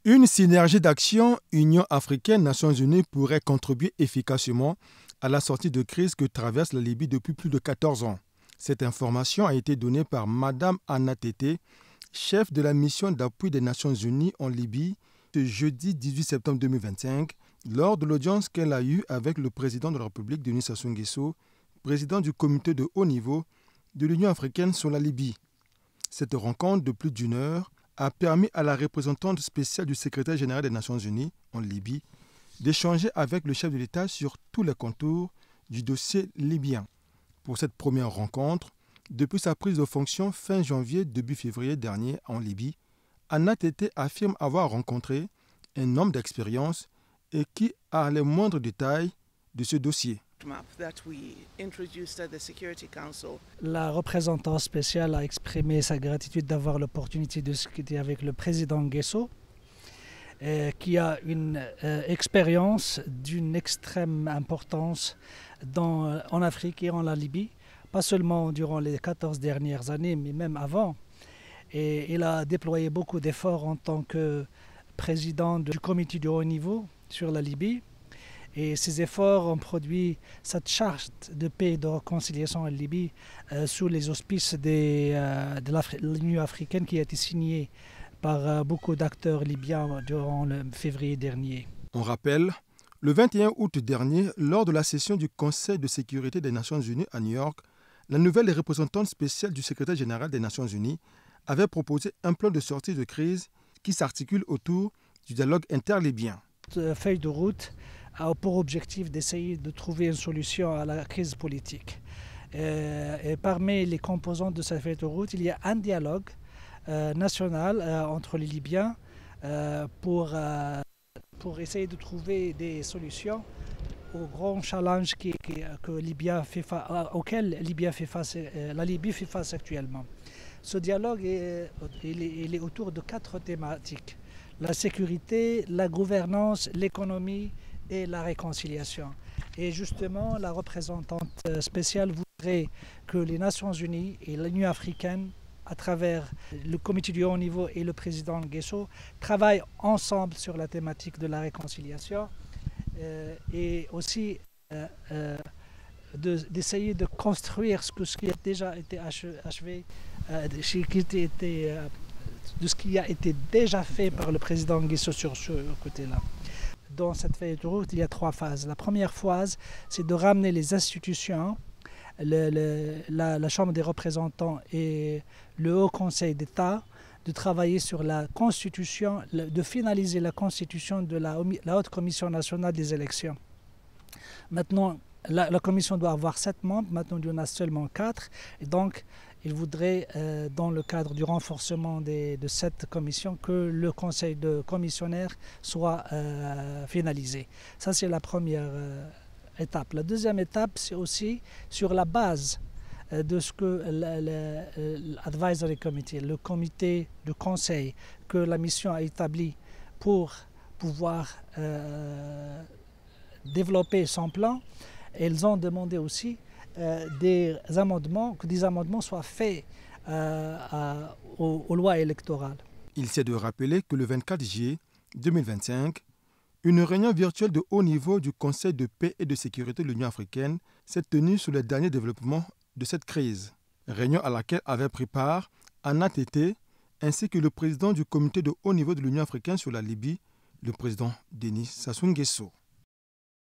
Une synergie d'action Union africaine-Nations unies pourrait contribuer efficacement à la sortie de crise que traverse la Libye depuis plus de 14 ans. Cette information a été donnée par Mme Anna Tété, chef de la mission d'appui des Nations unies en Libye, ce jeudi 18 septembre 2025, lors de l'audience qu'elle a eue avec le président de la République, Denis Sassou Nguesso, président du comité de haut niveau de l'Union africaine sur la Libye. Cette rencontre de plus d'une heure a permis à la représentante spéciale du secrétaire général des Nations unies en Libye d'échanger avec le chef de l'État sur tous les contours du dossier libyen. Pour cette première rencontre, depuis sa prise de fonction fin janvier, début février dernier en Libye, Anna Tété affirme avoir rencontré un homme d'expérience et qui a les moindres détails de ce dossier. La représentante spéciale a exprimé sa gratitude d'avoir l'opportunité de discuter avec le président Nguesso, qui a une expérience d'une extrême importance en Afrique et en la Libye, pas seulement durant les 14 dernières années, mais même avant. Et il a déployé beaucoup d'efforts en tant que président du comité de haut niveau sur la Libye. Et ces efforts ont produit cette charte de paix et de réconciliation en Libye sous les auspices de l'Union africaine qui a été signée par beaucoup d'acteurs libyens durant le février dernier. On rappelle, le 21 août dernier, lors de la session du Conseil de sécurité des Nations unies à New York, la nouvelle représentante spéciale du secrétaire général des Nations unies avait proposé un plan de sortie de crise qui s'articule autour du dialogue interlibyen. Cette feuille de route a pour objectif d'essayer de trouver une solution à la crise politique. Et parmi les composantes de cette feuille de route, il y a un dialogue national entre les Libyens pour essayer de trouver des solutions aux grands challenges auxquels la Libye fait face actuellement. Ce dialogue il est autour de 4 thématiques: la sécurité, la gouvernance, l'économie et la réconciliation. Et justement, la représentante spéciale voudrait que les Nations unies et l'Union africaine, à travers le comité du haut niveau et le président Nguesso, travaillent ensemble sur la thématique de la réconciliation et aussi d'essayer de construire ce qui a déjà été achevé, de ce qui a été déjà fait par le président Nguesso sur ce côté-là. Dans cette feuille de route, il y a 3 phases. La première phase, c'est de ramener les institutions, la Chambre des représentants et le Haut Conseil d'État, de travailler sur la constitution, de finaliser la constitution de la Haute Commission nationale des élections. Maintenant, la commission doit avoir 7 membres, maintenant il y en a seulement 4. Et donc, il voudrait, dans le cadre du renforcement de cette commission, que le conseil de commissionnaires soit finalisé. Ça, c'est la première étape. La deuxième étape, c'est aussi sur la base de ce que l'Advisory Committee, le comité de conseil que la mission a établi pour pouvoir développer son plan. Elles ont demandé aussi que des amendements soient faits aux lois électorales. Il s'est de rappeler que le 24 juillet 2025, une réunion virtuelle de haut niveau du Conseil de paix et de sécurité de l'Union africaine s'est tenue sur les derniers développements de cette crise. Réunion à laquelle avaient pris part Anna Tété ainsi que le président du comité de haut niveau de l'Union africaine sur la Libye, le président Denis Sassou Nguesso.